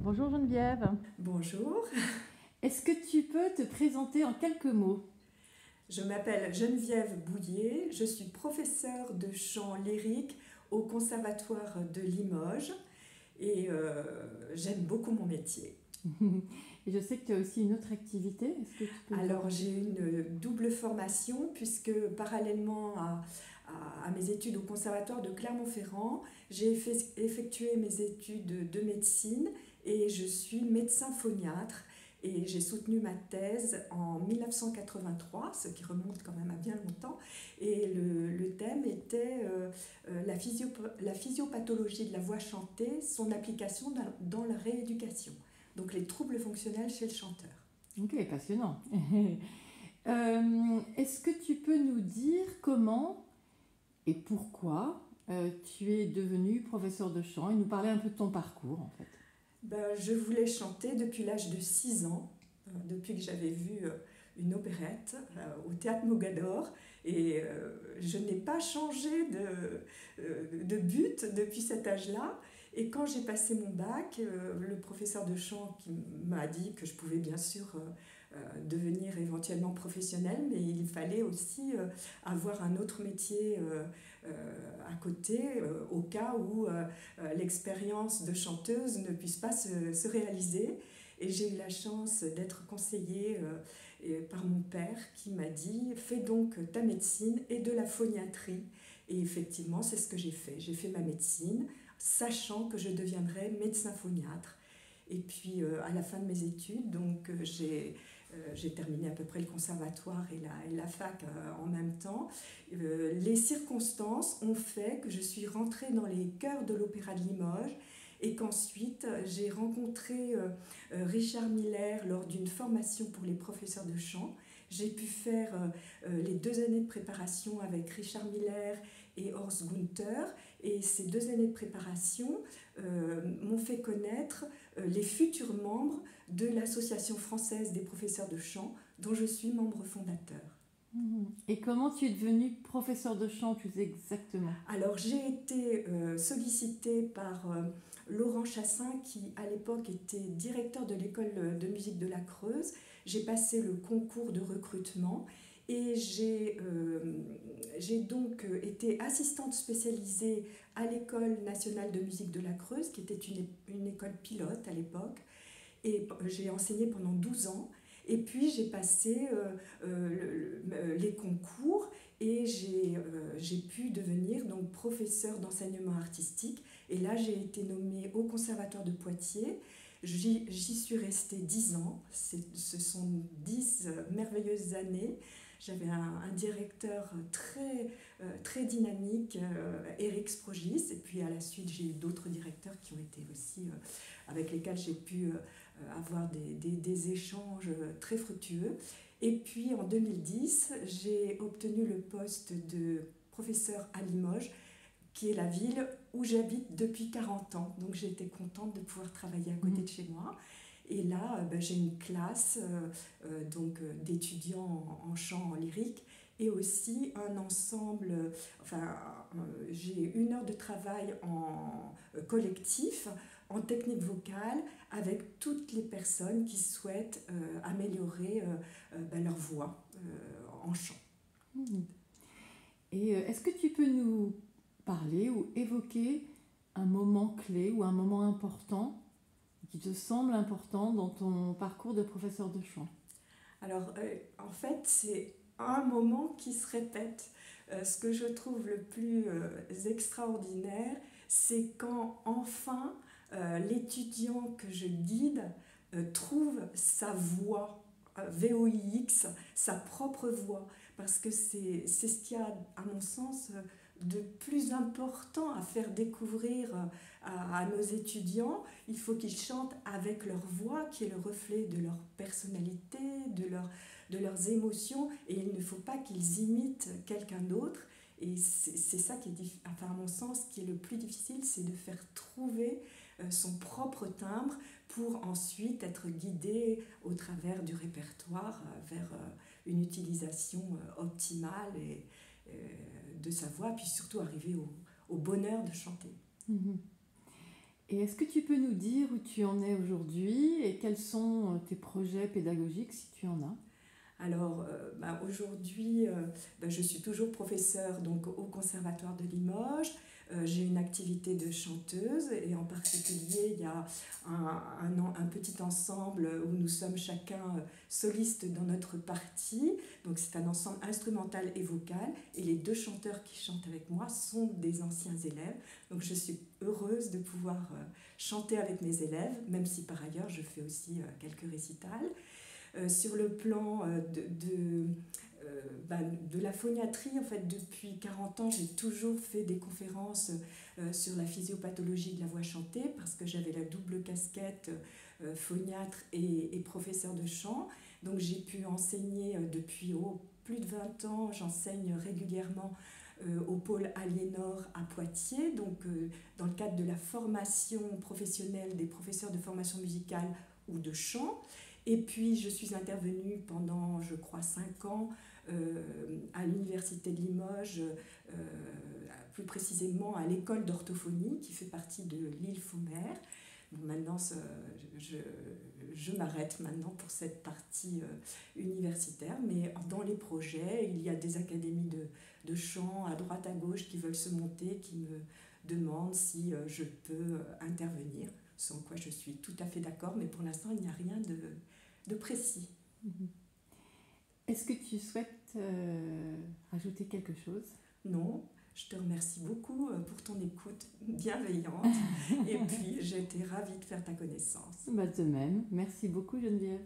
Bonjour Geneviève. Bonjour, Est-ce que tu peux te présenter en quelques mots? je m'appelle Geneviève Bouillet, je suis professeure de chant lyrique au Conservatoire de Limoges et j'aime beaucoup mon métier. Et je sais que tu as aussi une autre activité. Est-ce que tu peux nous en Alors dire j'ai plus? une double formation puisque parallèlement à mes études au Conservatoire de Clermont-Ferrand, j'ai effectué mes études de médecine et je suis médecin phoniatre. Et j'ai soutenu ma thèse en 1983, ce qui remonte quand même à bien longtemps. Et le thème était la physiopathologie de la voix chantée, son application dans la rééducation. Donc les troubles fonctionnels chez le chanteur. Ok, passionnant. Est-ce que tu peux nous dire comment et pourquoi tu es devenue professeur de chant et nous parler un peu de ton parcours en fait? Ben, je voulais chanter depuis l'âge de 6 ans, depuis que j'avais vu une opérette au théâtre Mogador. Et je n'ai pas changé de but depuis cet âge-là. Et quand j'ai passé mon bac, le professeur de chant qui m'a dit que je pouvais bien sûr devenir éventuellement professionnelle, mais il fallait aussi avoir un autre métier à côté, au cas où l'expérience de chanteuse ne puisse pas se réaliser. Et j'ai eu la chance d'être conseillée par mon père qui m'a dit fais donc ta médecine et de la phoniatrie. Et effectivement, c'est ce que j'ai fait. J'ai fait ma médecine, sachant que je deviendrais médecin phoniatre. Et puis à la fin de mes études, donc j'ai terminé à peu près le conservatoire et la fac en même temps. Les circonstances ont fait que je suis rentrée dans les chœurs de l'Opéra de Limoges et qu'ensuite j'ai rencontré Richard Miller lors d'une formation pour les professeurs de chant. J'ai pu faire les 2 années de préparation avec Richard Miller et Horst Gunther. Et ces 2 années de préparation m'ont fait connaître les futurs membres de l'Association française des professeurs de chant, dont je suis membre fondateur. Et comment tu es devenue professeur de chant plus exactement? Alors j'ai été sollicitée par Laurent Chassin qui à l'époque était directeur de l'école de musique de la Creuse. J'ai passé le concours de recrutement et j'ai donc été assistante spécialisée à l'école nationale de musique de la Creuse, qui était une école pilote à l'époque. Et j'ai enseigné pendant 12 ans. Et puis j'ai passé les concours et j'ai pu devenir donc professeur d'enseignement artistique. Et là j'ai été nommée au Conservatoire de Poitiers. J'y suis restée 10 ans. Ce sont 10 merveilleuses années. J'avais un directeur très dynamique, Éric Sprogis, et puis à la suite j'ai eu d'autres directeurs qui ont été aussi, avec lesquels j'ai pu avoir des échanges très fructueux. Et puis en 2010, j'ai obtenu le poste de professeur à Limoges, qui est la ville où j'habite depuis 40 ans. Donc j'ai été contente de pouvoir travailler à côté de chez moi. Et là, j'ai une classe d'étudiants en chant, en lyrique, et aussi un ensemble, enfin, j'ai 1 heure de travail en collectif, en technique vocale, avec toutes les personnes qui souhaitent améliorer leur voix en chant. Et est-ce que tu peux nous parler ou évoquer un moment clé ou un moment important qui te semble important dans ton parcours de professeur de chant? Alors, en fait, c'est un moment qui se répète. Ce que je trouve le plus extraordinaire, c'est quand enfin l'étudiant que je guide trouve sa voix, VOIX, sa propre voix. Parce que c'est ce qu'il y a, à mon sens, de plus important à faire découvrir à nos étudiants. Il faut qu'ils chantent avec leur voix, qui est le reflet de leur personnalité, de leurs émotions, et il ne faut pas qu'ils imitent quelqu'un d'autre. Et c'est ça qui est, enfin, à mon sens, qui est le plus difficile, c'est de faire trouver son propre timbre pour ensuite être guidé au travers du répertoire vers une utilisation optimale de sa voix, puis surtout arriver au bonheur de chanter. Mhm. Et est-ce que tu peux nous dire où tu en es aujourd'hui et quels sont tes projets pédagogiques si tu en as? Alors, aujourd'hui, je suis toujours professeure donc, au Conservatoire de Limoges. J'ai une activité de chanteuse et en particulier, il y a un petit ensemble où nous sommes chacun solistes dans notre partie. Donc, c'est un ensemble instrumental et vocal. Et les deux chanteurs qui chantent avec moi sont des anciens élèves. Donc, je suis heureuse de pouvoir chanter avec mes élèves, même si par ailleurs, je fais aussi quelques récitals. Sur le plan de la phoniatrie, en fait, depuis 40 ans, j'ai toujours fait des conférences sur la physiopathologie de la voix chantée parce que j'avais la double casquette phoniatre et professeur de chant. Donc j'ai pu enseigner depuis plus de 20 ans, j'enseigne régulièrement au pôle Aliénor à Poitiers, donc dans le cadre de la formation professionnelle des professeurs de formation musicale ou de chant. Et puis, je suis intervenue pendant, je crois, 5 ans à l'Université de Limoges, plus précisément à l'école d'orthophonie qui fait partie de l'Île-Faumer. Bon, maintenant, je m'arrête maintenant pour cette partie universitaire, mais dans les projets, il y a des académies de chant à droite à gauche qui veulent se monter, qui me demandent si je peux intervenir, sans quoi je suis tout à fait d'accord, mais pour l'instant, il n'y a rien de précis. Est-ce que tu souhaites rajouter quelque chose? Non, je te remercie beaucoup pour ton écoute bienveillante et puis j'ai été ravie de faire ta connaissance. De même, merci beaucoup Geneviève.